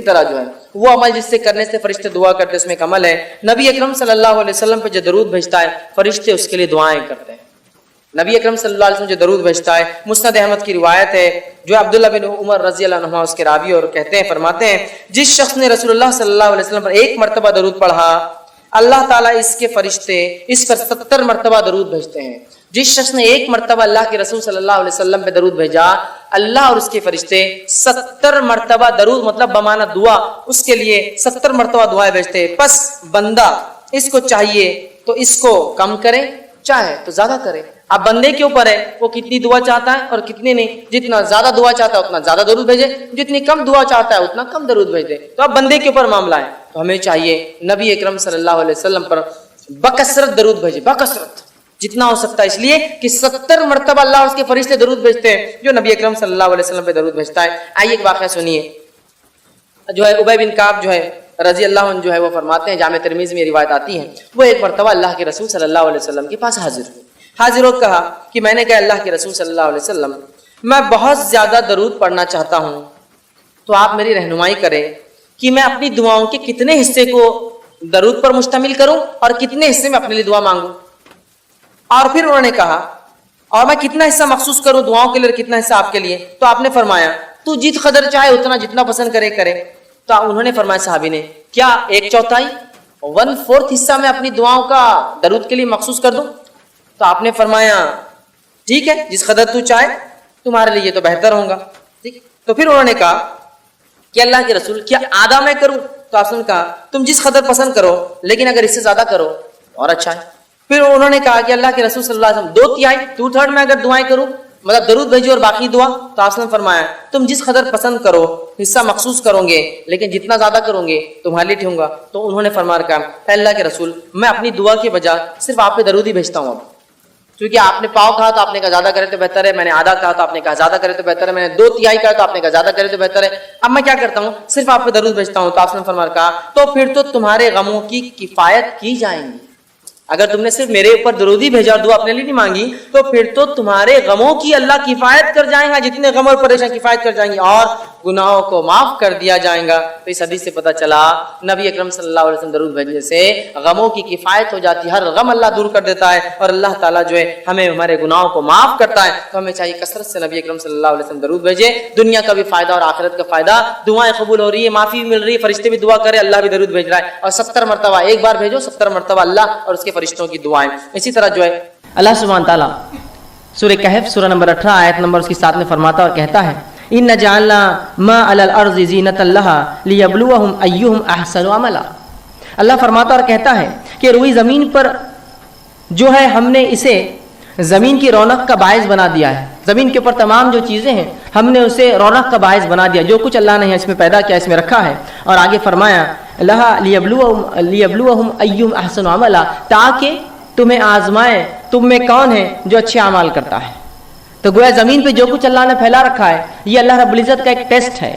طرح جو ہے وہ عمل جس سے کرنے سے فرشتے دعا کرتے اس میں ایک عمل ہے، نبی اکرم صلی اللہ علیہ وسلم پہ جو درود بھیجتا ہے فرشتے اس کے لیے دعائیں کرتے ہیں۔ نبی اکرم صلی اللہ علیہ وسلم جو درود بھیجتا ہے، مسند احمد کی روایت ہے جو عبداللہ بن عمر رضی اللہ عنہ اس کے راوی اور کہتے ہیں، فرماتے ہیں جس شخص نے رسول اللہ صلی اللہ علیہ وسلم پر ایک مرتبہ درود پڑھا اللہ تعالیٰ اس کے فرشتے اس پر 70 مرتبہ درود بھیجتے ہیں۔ جس شخص نے ایک مرتبہ اللہ کے رسول صلی اللہ علیہ وسلم پہ درود بھیجا اللہ اور اس کے فرشتے 70 مرتبہ درود مطلب بمانہ دعا اس کے لیے 70 مرتبہ دعائیں بھیجتے ہیں۔ پس بندہ اس کو چاہیے تو اس کو کم کرے، چاہے تو زیادہ کرے۔ اب بندے کے اوپر ہے وہ کتنی دعا چاہتا ہے اور کتنی نہیں، جتنا زیادہ دعا چاہتا ہے اتنا زیادہ درود بھیجے، جتنی کم دعا چاہتا ہے اتنا کم درود بھیج دے۔ تو اب بندے کے اوپر معاملہ ہے، تو ہمیں چاہیے نبی اکرم صلی اللہ علیہ وسلم پر بکثرت درود بھیجے، بکثرت جتنا ہو سکتا ہے، اس لیے کہ 70 مرتبہ اللہ اس کے فرشتے درود بھیجتے ہیں جو نبی اکرم صلی اللہ علیہ وسلم پہ درود بھیجتا ہے۔ آئیے ایک واقعہ سنیے، جو ہے ابی بن کعب جو ہے رضی اللہ عنہ جو ہے وہ فرماتے ہیں، جامع ترمذی میں روایت آتی ہے، وہ ایک مرتبہ اللہ کے رسول صلی اللہ علیہ وسلم کے پاس حاضر ہو کہا کہ میں نے کہا اللہ کے رسول صلی اللہ علیہ وسلم میں بہت زیادہ درود پڑھنا چاہتا ہوں تو آپ میری رہنمائی کریں کہ میں اپنی دعاؤں کے کتنے حصے کو درود پر مشتمل کروں اور کتنے حصے میں اپنے لیے دعا مانگوں۔ اور پھر انہوں نے کہا اور میں کتنا حصہ مخصوص کروں دعاؤں کے لیے اور کتنا حصہ آپ کے لیے؟ تو آپ نے فرمایا تو جت قدر چاہے اتنا، جتنا پسند کرے۔ تو انہوں نے فرمایا صحابی نے کیا 1/4 1/4 حصہ میں اپنی دعاؤں کا درود کے لیے مخصوص کر دوں؟ تو آپ نے فرمایا ٹھیک ہے جس قدر تو چاہے، تمہارے لیے تو بہتر ہوگا، ٹھیک۔ تو پھر انہوں نے کہا کہ اللہ کے رسول کیا آدھا میں کروں؟ تو آپ نے کہا تم جس قدر پسند کرو لیکن اگر اس سے زیادہ کرو اور اچھا ہے۔ پھر انہوں نے کہا کہ اللہ کے رسول صلی اللہ علیہ وسلم 2/3 2/3 میں اگر دعائیں کروں مطلب درود بھیجو اور باقی دعا؟ تو آپ نے فرمایا تم جس قدر پسند کرو حصہ مخصوص کرو گے لیکن جتنا زیادہ کرو گے تمہارے لیے ٹھیک ہوگا۔ تو انہوں نے فرمایا کہ اللہ کے رسول میں اپنی دعا کے بجائے صرف آپ پہ درود ہی بھیجتا ہوں، اب کیونکہ آپ نے پاؤ کہا تو آپ نے کہا زیادہ کرے تو بہتر ہے، میں نے آدھا کہا تو آپ نے کہا زیادہ کرے تو بہتر ہے، میں نے 2/3 کہا تو آپ نے کہا زیادہ کرے تو بہتر ہے، اب میں کیا کرتا ہوں صرف آپ پہ درود بھیجتا ہوں۔ تو آپ نے فرمایا کہا تو پھر تو تمہارے غموں کی کفایت کی جائیں گی، اگر تم نے صرف میرے اوپر درود ہی بھیجا اور دعا اپنے لیے نہیں مانگی تو پھر تو تمہارے غموں کی اللہ کفایت کر جائیں گا، جتنے غم اور پریشان کفایت کر جائیں گی اور گناہوں کو معاف کر دیا جائے گا۔ تو اس حدیث سے پتہ چلا نبی اکرم صلی اللہ علیہ وسلم درود بھیجنے سے غموں کی کفایت ہو جاتی ہے، ہر غم اللہ دور کر دیتا ہے اور اللہ تعالیٰ جو ہے ہمیں ہمارے گناہوں کو معاف کرتا ہے۔ تو ہمیں چاہیے کثرت سے نبی اکرم صلی اللہ علیہ وسلم درود بھیجے، دنیا کا بھی فائدہ اور آخرت کا فائدہ، دعائیں قبول ہو رہی ہے، معافی بھی مل رہی ہے، فرشتے بھی دعا کرے، اللہ بھی درود بھیج رہا ہے، اور 70 مرتبہ ایک بار بھیجو، 70 مرتبہ اللہ اور اس کے فرشتوں کی دعائیں۔ اسی طرح جو ہے اللہ سبحانہ تعالیٰ سورہ کہف سورہ نمبر 18 آیت نمبر اس کی 7 میں فرماتا اور کہتا ہے ان جعلنا ما علی الارض زینۃ لها لیبلوہم ایہم احسن عملا۔ اللہ فرماتا اور کہتا ہے کہ روئی زمین پر جو ہے ہم نے اسے زمین کی رونق کا باعث بنا دیا ہے، زمین کے اوپر تمام جو چیزیں ہیں ہم نے اسے رونق کا باعث بنا دیا، جو کچھ اللہ نے اس میں پیدا کیا اس میں رکھا ہے۔ اور آگے فرمایا لہا لیبلوہم ایہم احسن عملا، تاکہ تمہیں آزمائے تم میں کون ہے جو اچھے اعمال کرتا ہے۔ تو گویا زمین پہ جو کچھ اللہ نے پھیلا رکھا ہے یہ اللہ رب العزت کا ایک ٹیسٹ ہے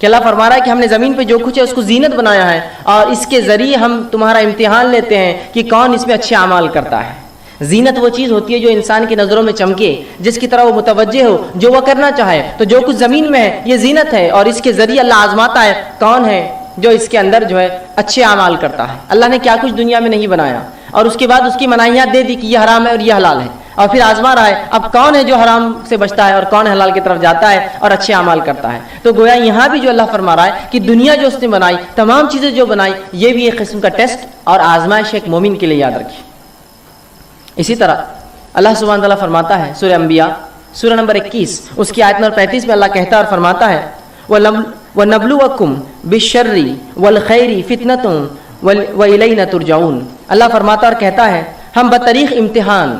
کہ اللہ فرما رہا ہے کہ ہم نے زمین پہ جو کچھ ہے اس کو زینت بنایا ہے اور اس کے ذریعے ہم تمہارا امتحان لیتے ہیں کہ کون اس میں اچھے اعمال کرتا ہے۔ زینت وہ چیز ہوتی ہے جو انسان کی نظروں میں چمکے، جس کی طرح وہ متوجہ ہو، جو وہ کرنا چاہے۔ تو جو کچھ زمین میں ہے یہ زینت ہے اور اس کے ذریعے اللہ آزماتا ہے کون ہے جو اس کے اندر جو ہے اچھے اعمال کرتا ہے۔ اللہ نے کیا کچھ دنیا میں نہیں بنایا اور اس کے بعد اس کی مناہیات دے دی کہ یہ حرام ہے اور یہ حلال ہے، اور پھر آزما رہا ہے اب کون ہے جو حرام سے بچتا ہے اور کون حلال کی طرف جاتا ہے اور اچھے اعمال کرتا ہے۔ تو گویا یہاں بھی جو اللہ فرما رہا ہے کہ دنیا جو اس نے بنائی، تمام چیزیں جو بنائی، یہ بھی ایک قسم کا ٹیسٹ اور آزمائش ایک مومن کے لیے یاد رکھیے۔ اسی طرح اللہ سبحانہ تعالیٰ فرماتا ہے سورہ انبیاء سورہ نمبر 21 اس کی آیت نمبر 35 میں اللہ کہتا ہے اور فرماتا ہے وَنَبْلُوَكُمْ بِالشَّرِّ وَالْخَيْرِ فِتْنَةٌ وَإِلَيْنَا تُرْجَعُونَ۔ اللہ فرماتا اور کہتا ہے ہم بطریق امتحان،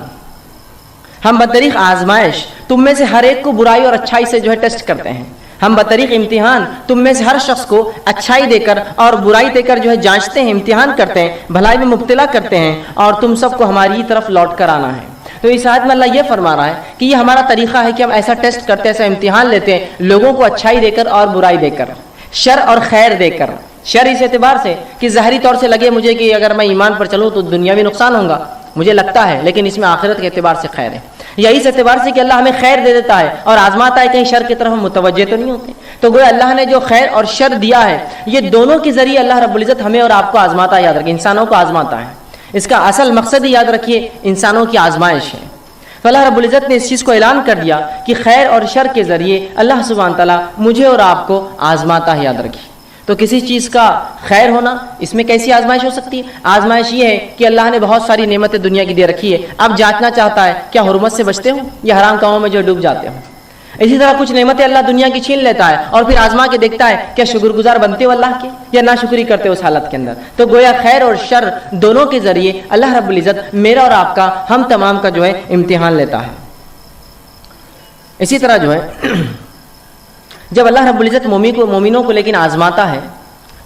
ہم بطریق آزمائش تم میں سے ہر ایک کو برائی اور اچھائی سے جو ہے ٹیسٹ کرتے ہیں۔ ہم بطریق امتحان تم میں سے ہر شخص کو اچھائی دے کر اور برائی دے کر جو ہے جانچتے ہیں، امتحان کرتے ہیں، بھلائی میں مبتلا کرتے ہیں، اور تم سب کو ہماری طرف لوٹ کر آنا ہے۔ تو اس آیت میں اللہ یہ فرما رہا ہے کہ یہ ہمارا طریقہ ہے کہ ہم ایسا ٹیسٹ کرتے ہیں، ایسا امتحان لیتے ہیں لوگوں کو اچھائی دے کر اور برائی دے کر، شر اور خیر دے کر۔ شر اس اعتبار سے کہ ظاہری طور سے لگے مجھے کہ اگر میں ایمان پر چلوں تو دنیاوی نقصان ہوگا، مجھے لگتا ہے، لیکن اس میں آخرت کے اعتبار سے خیر ہے۔ یا اس اعتبار سے کہ اللہ ہمیں خیر دے دیتا ہے اور آزماتا ہے کہیں شر کی طرف ہم متوجہ تو نہیں ہوتے۔ تو گویا اللہ نے جو خیر اور شر دیا ہے یہ دونوں کے ذریعے اللہ رب العزت ہمیں اور آپ کو آزماتا ہے. یاد رکھیے انسانوں کو آزماتا ہے. اس کا اصل مقصد ہی یاد رکھیے انسانوں کی آزمائش ہے. تو اللہ رب العزت نے اس چیز کو اعلان کر دیا کہ خیر اور شر کے ذریعے اللہ سبحانہ تعالیٰ مجھے اور آپ کو آزماتا ہے. یاد رکھیے. تو کسی چیز کا خیر ہونا اس میں کیسی آزمائش ہو سکتی ہے؟ آزمائش یہ ہے کہ اللہ نے بہت ساری نعمتیں دنیا کی دے رکھی ہے, اب جانچنا چاہتا ہے کیا حرمت سے بچتے ہوں یا حرام کاموں میں جو ڈوب جاتے ہوں. اسی طرح کچھ نعمتیں اللہ دنیا کی چھین لیتا ہے اور پھر آزما کے دیکھتا ہے کیا شکر گزار بنتے ہو اللہ کے یا ناشکری کرتے ہو اس حالت کے اندر. تو گویا خیر اور شر دونوں کے ذریعے اللہ رب العزت میرا اور آپ کا, ہم تمام کا جو ہے امتحان لیتا ہے. اسی طرح جو ہے جب اللہ رب العزت مومنوں کو لیکن آزماتا ہے,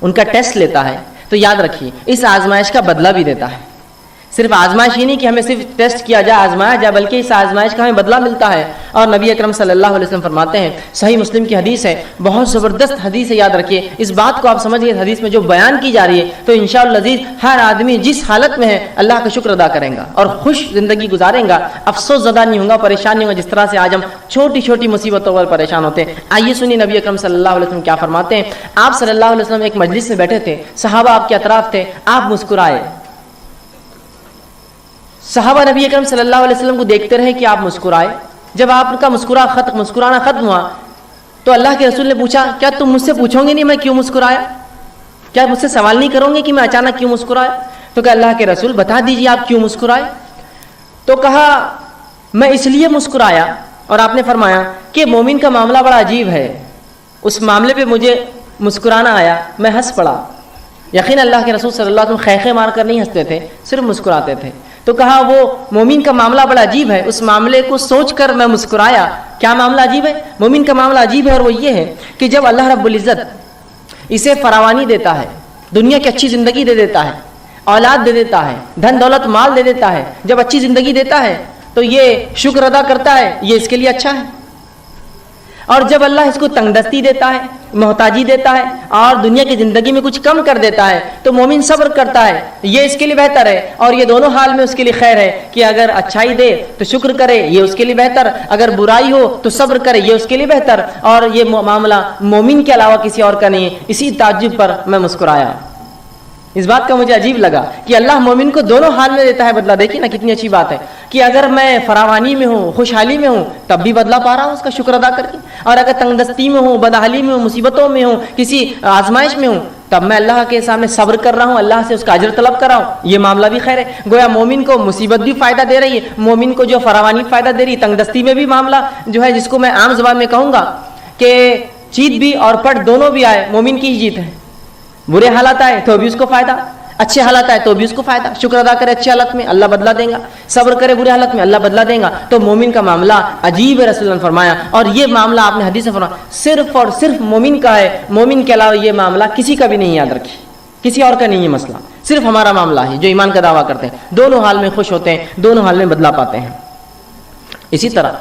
ان کا ٹیسٹ لیتا ہے, تو یاد رکھیے اس آزمائش کا بدلہ بھی دیتا ہے. صرف آزمائش ہی نہیں کہ ہمیں صرف ٹیسٹ کیا جائے, آزمایا جائے, بلکہ اس آزمائش کا ہمیں بدلہ ملتا ہے. اور نبی اکرم صلی اللہ علیہ وسلم فرماتے ہیں, صحیح مسلم کی حدیث ہے, بہت زبردست حدیث ہے, یاد رکھیے اس بات کو آپ سمجھیے, حدیث میں جو بیان کی جا رہی ہے تو انشاءاللہ العزیز ہر آدمی جس حالت میں ہے اللہ کا شکر ادا کرے گا اور خوش زندگی گزارے گا, افسوس زدہ نہیں ہوگا, پریشان نہیں ہوگا, جس طرح سے آج ہم چھوٹی چھوٹی مصیبتوں پر پریشان ہوتے ہیں. آئیے سنیے نبی اکرم صلی اللہ علیہ وسلم کیا فرماتے ہیں. آپ صلی اللہ علیہ وسلم ایک مجلس میں بیٹھے تھے, صحابہ آپ کے اطراف تھے, آپ مسکرائے. صحابہ نبی اکرم صلی اللہ علیہ وسلم کو دیکھتے رہے کہ آپ مسکرائے. جب آپ کا مسکرانا ختم ہوا تو اللہ کے رسول نے پوچھا, کیا تم مجھ سے پوچھو گے نہیں میں کیوں مسکرایا؟ کیا مجھ سے سوال نہیں کرو گے کہ میں اچانک کیوں مسکرایا؟ تو کہ اللہ کے رسول بتا دیجیے آپ کیوں مسکرائے. تو کہا میں اس لیے مسکرایا, اور آپ نے فرمایا کہ مومن کا معاملہ بڑا عجیب ہے, اس معاملے پہ مجھے مسکرانا آیا, میں ہنس پڑا. یقین اللہ کے رسول صلی اللہ علیہ وسلم خیخے مار کر نہیں ہنستے تھے, صرف مسکراتے تھے. تو کہا وہ مومن کا معاملہ بڑا عجیب ہے, اس معاملے کو سوچ کر میں مسکرایا. کیا معاملہ عجیب ہے؟ مومن کا معاملہ عجیب ہے, اور وہ یہ ہے کہ جب اللہ رب العزت اسے فراوانی دیتا ہے, دنیا کی اچھی زندگی دے دیتا ہے, اولاد دے دیتا ہے, دھن دولت مال دے دیتا ہے, جب اچھی زندگی دیتا ہے تو یہ شکر ادا کرتا ہے, یہ اس کے لیے اچھا ہے. اور جب اللہ اس کو تنگ دستی دیتا ہے, محتاجی دیتا ہے, اور دنیا کی زندگی میں کچھ کم کر دیتا ہے, تو مومن صبر کرتا ہے, یہ اس کے لیے بہتر ہے. اور یہ دونوں حال میں اس کے لیے خیر ہے کہ اگر اچھائی دے تو شکر کرے, یہ اس کے لیے بہتر, اگر برائی ہو تو صبر کرے, یہ اس کے لیے بہتر. اور یہ معاملہ مومن کے علاوہ کسی اور کا نہیں ہے. اسی تعجب پر میں مسکرایا. اس بات کا مجھے عجیب لگا کہ اللہ مومن کو دونوں حال میں دیتا ہے بدلہ. دیکھیے نا کتنی اچھی بات ہے کہ اگر میں فراوانی میں ہوں, خوشحالی میں ہوں, تب بھی بدلہ پا رہا ہوں اس کا شکر ادا کر کے, اور اگر تنگ دستی میں ہوں, بدحالی میں ہوں, مصیبتوں میں ہوں, کسی آزمائش میں ہوں, تب میں اللہ کے سامنے صبر کر رہا ہوں, اللہ سے اس کا اجر طلب کر رہا ہوں. یہ معاملہ بھی خیر ہے. گویا مومن کو مصیبت بھی فائدہ دے رہی ہے, مومن کو جو فراوانی فائدہ دے رہی ہے, تنگ دستی میں بھی معاملہ جو ہے, جس کو میں عام زبان میں کہوں گا کہ چیت بھی اور پٹ دونوں بھی آئے, مومن کی ہی جیت ہے. برے حالات آئے تو بھی اس کو فائدہ, اچھے حالات آئے تو بھی اس کو فائدہ. شکر ادا کرے اچھے حالت میں, اللہ بدلہ دے گا. صبر کرے برے حالت میں, اللہ بدلہ دے گا. تو مومن کا معاملہ عجیب ہے, رسول اللہ نے فرمایا. اور یہ معاملہ آپ نے حدیث سے فرمایا صرف اور صرف مومن کا ہے, مومن کے علاوہ یہ معاملہ کسی کا بھی نہیں. یاد رکھیے کسی اور کا نہیں ہے مسئلہ, صرف ہمارا معاملہ ہے جو ایمان کا دعویٰ کرتے ہیں. دونوں حال میں خوش ہوتے ہیں, دونوں حال میں بدلہ پاتے ہیں. اسی طرح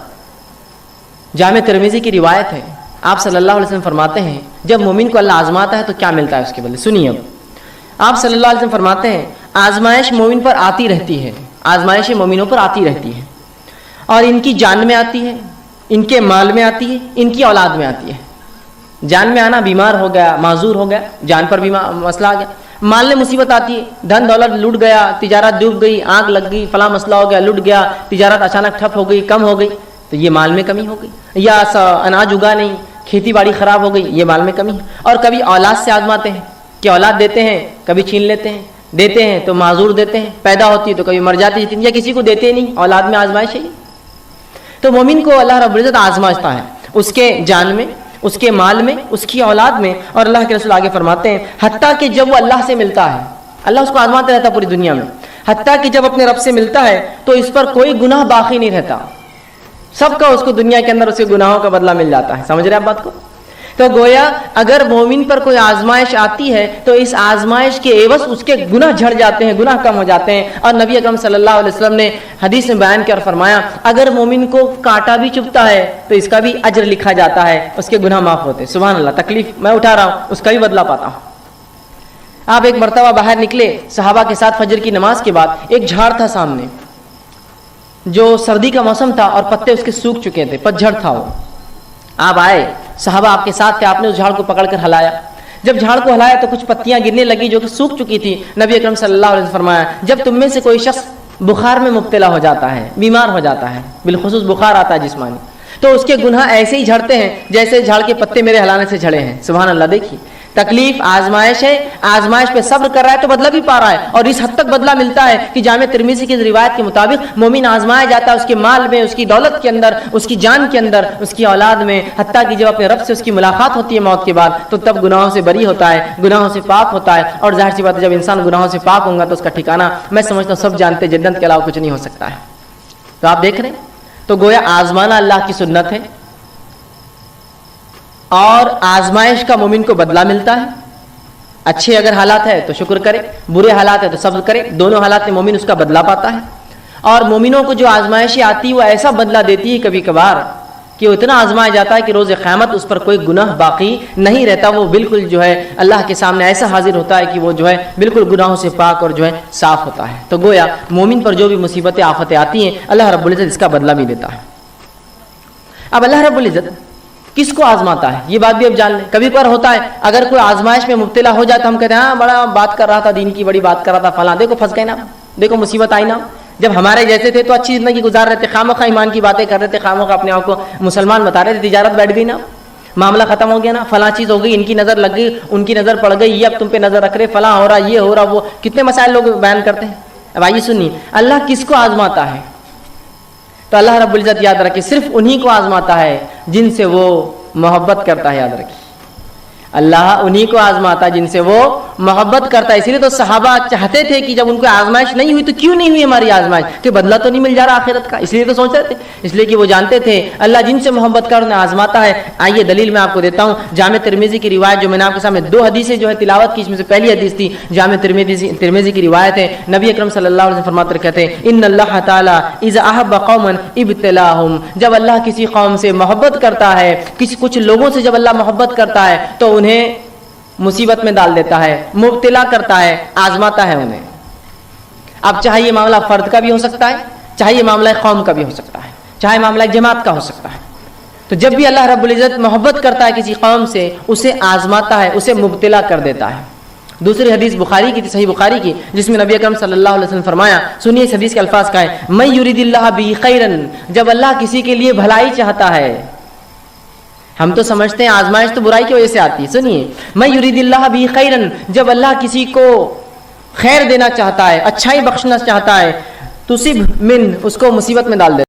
جامع ترمذی کی روایت ہے, آپ صلی اللہ علیہ وسلم فرماتے ہیں جب مومن کو اللہ آزماتا ہے تو کیا ملتا ہے اس کے بدلے. سنیے, اب آپ صلی اللہ علیہ وسلم فرماتے ہیں آزمائش مومن پر آتی رہتی ہے, آزمائش مومنوں پر آتی رہتی ہے, اور ان کی جان میں آتی ہے, ان کے مال میں آتی ہے, ان کی اولاد میں آتی ہے. جان میں آنا, بیمار ہو گیا, معذور ہو گیا, جان پر بھی مسئلہ آ گیا. مال میں مصیبت آتی ہے, دھن دولت لوٹ گیا, تجارت ڈوب گئی, آگ لگ گئی, فلاں مسئلہ ہو گیا, لٹ گیا, تجارت اچانک ٹھپ ہو گئی, کم ہو گئی, تو یہ مال میں کمی ہو گئی. یا اناج اگا نہیں, کھیتی باڑی خراب ہو گئی, یہ مال میں کمی ہے. اور کبھی اولاد سے آزماتے ہیں کہ اولاد دیتے ہیں, کبھی چھین لیتے ہیں, دیتے ہیں تو معذور دیتے ہیں, پیدا ہوتی ہے تو کبھی مر جاتی ہے, یا کسی کو دیتے نہیں, اولاد میں آزمائش ہے. تو مومن کو اللہ رب العزت آزمائشتا ہے, اس کے جان میں, اس کے مال میں, اس کی اولاد میں. اور اللہ کے رسول آگے فرماتے ہیں حتیٰ کہ جب وہ اللہ سے ملتا ہے, اللہ اس کو آزماتا رہتا پوری دنیا میں, حتیٰ کہ جب اپنے رب سے ملتا ہے تو اس پر کوئی گناہ باقی نہیں رہتا, سب کا اس کو دنیا کے اندر اس کے گناہوں کا بدلہ مل جاتا ہے. سمجھ رہے آپ بات کو؟ تو گویا اگر مومن پر کوئی آزمائش آتی ہے تو اس آزمائش کے عوض اس کے گناہ جھڑ جاتے ہیں, گناہ کم ہو جاتے ہیں. اور نبی اکرم صلی اللہ علیہ وسلم نے حدیث میں بیان کیا اور فرمایا اگر مومن کو کانٹا بھی چبھتا ہے تو اس کا بھی اجر لکھا جاتا ہے, اس کے گناہ معاف ہوتے. سبحان اللہ, تکلیف میں اٹھا رہا ہوں اس کا بھی بدلہ پاتا ہوں. آپ ایک مرتبہ باہر نکلے صحابہ کے ساتھ فجر کی نماز کے بعد, ایک جھاڑ تھا سامنے جو سردی کا موسم تھا اور پتے اس کے سوکھ چکے تھے, پتجھڑ تھا وہ. آپ آئے, صحابہ آپ کے ساتھ تھے, آپ نے اس جھاڑ کو پکڑ کر ہلایا. جب جھاڑ کو ہلایا تو کچھ پتیاں گرنے لگی جو کہ سوکھ چکی تھی. نبی اکرم صلی اللہ علیہ وسلم فرمایا, جب تم میں سے کوئی شخص بخار میں مبتلا ہو جاتا ہے, بیمار ہو جاتا ہے, بالخصوص بخار آتا ہے جسمانی, تو اس کے گناہ ایسے ہی جھڑتے ہیں جیسے جھاڑ کے پتے میرے ہلانے سے جھڑے ہیں. سبحان اللہ. دیکھیے تکلیف آزمائش ہے, آزمائش پہ صبر کر رہا ہے تو بدلہ بھی پا رہا ہے, اور اس حد تک بدلہ ملتا ہے کہ جامع ترمذی کی روایت کے مطابق مومن آزمایا جاتا ہے اس کے مال میں, اس کی دولت کے اندر, اس کی جان کے اندر, اس کی اولاد میں, حتیٰ کہ جب اپنے رب سے اس کی ملاقات ہوتی ہے موت کے بعد تو تب گناہوں سے بری ہوتا ہے, گناہوں سے پاک ہوتا ہے. اور ظاہر سی بات ہے جب انسان گناہوں سے پاک ہوگا تو اس کا ٹھکانہ میں سمجھتا ہوں سب جانتے ہیں, جنت کے علاوہ کچھ نہیں ہو سکتا ہے. تو آپ دیکھ رہے ہیں, تو گویا آزمانا اللہ کی سنت ہے, اور آزمائش کا مومن کو بدلہ ملتا ہے. اچھے اگر حالات ہے تو شکر کرے, برے حالات ہے تو صبر کرے, دونوں حالات میں مومن اس کا بدلہ پاتا ہے. اور مومنوں کو جو آزمائشیں آتی وہ ایسا بدلہ دیتی ہے کبھی کبھار کہ وہ اتنا آزمایا جاتا ہے کہ روز قیامت اس پر کوئی گناہ باقی نہیں رہتا, وہ بالکل جو ہے اللہ کے سامنے ایسا حاضر ہوتا ہے کہ وہ جو ہے بالکل گناہوں سے پاک اور جو ہے صاف ہوتا ہے. تو گویا مومن پر جو بھی مصیبتیں آفتیں آتی ہیں اللہ رب العزت اس کا بدلہ بھی دیتا ہے. اب اللہ رب العزت کس کو آزماتا ہے یہ بات بھی اب جان لیں. کبھی کبھار ہوتا ہے اگر کوئی آزمائش میں مبتلا ہو جائے تو ہم کہتے ہیں ہاں بڑا بات کر رہا تھا, دین کی بڑی بات کر رہا تھا, فلاں دیکھو پھنس گئے نا, دیکھو مصیبت آئی نا. جب ہمارے جیسے تھے تو اچھی زندگی گزار رہے تھے, خامخواہ ایمان کی باتیں کر رہے تھے, خامخواہ اپنے آپ کو مسلمان بتا رہے تھے, تجارت بیٹھ گئی نا, معاملہ ختم ہو گیا نا, فلاں چیز ہو گئی, ان کی نظر لگ گئی, ان کی نظر پڑ گئی, یہ اب تم پہ نظر رکھ رہے, فلاں ہو رہا, یہ ہو رہا, وہ کتنے مسائل لوگ بیان کرتے ہیں. اب آئیے سنیے اللہ کس کو آزماتا ہے. تو اللہ رب العزت یاد رکھے صرف انہی کو آزماتا ہے جن سے وہ محبت کرتا ہے. یاد رکھیے اللہ انہی کو آزماتا ہے جن سے وہ محبت کرتا ہے. اسی لیے تو صحابہ چاہتے تھے کہ جب ان کو آزمائش نہیں ہوئی تو کیوں نہیں ہوئی ہماری آزمائش, کہ بدلہ تو نہیں مل جا رہا آخرت کا, اس لیے تو سوچ رہے تھے, اس لیے کہ وہ جانتے تھے اللہ جن سے محبت کر انہیں آزماتا ہے. آئیے دلیل میں آپ کو دیتا ہوں. جامع ترمذی کی روایت جو میں نے آپ کے سامنے دو حدیثیں جو ہے تلاوت کی, اس میں سے پہلی حدیث تھی جامع ترمذی کی روایت ہے. نبی اکرم صلی اللہ علیہ وسلم فرماتے کہتے ہیں ان اللہ تعالی اذا احب قوما ابتلاهم, جب اللہ کسی قوم سے محبت کرتا ہے, کچھ لوگوں سے جب اللہ محبت کرتا ہے تو انہیں مصیبت میں ڈال دیتا ہے, مبتلا کرتا ہے, آزماتا ہے انہیں. اب چاہے یہ معاملہ فرد کا بھی ہو سکتا ہے, چاہے یہ معاملہ قوم کا بھی ہو سکتا ہے, چاہے معاملہ جماعت کا ہو سکتا ہے. تو جب بھی اللہ رب العزت محبت کرتا ہے کسی قوم سے, اسے آزماتا ہے, اسے مبتلا کر دیتا ہے. دوسری حدیث بخاری کی تھی, صحیح بخاری کی, جس میں نبی اکرم صلی اللہ علیہ وسلم فرمایا, سنیے اس حدیث کے الفاظ کا ہے, من یرید اللہ بہ خیرا, جب اللہ کسی کے لیے بھلائی چاہتا ہے. ہم تو سمجھتے ہیں آزمائش تو برائی کی وجہ سے آتی ہے. سنیے من یرید اللہ بہ خیرا, جب اللہ کسی کو خیر دینا چاہتا ہے, اچھائی بخشنا چاہتا ہے, تصب من, اس کو مصیبت میں ڈال دیتا ہے.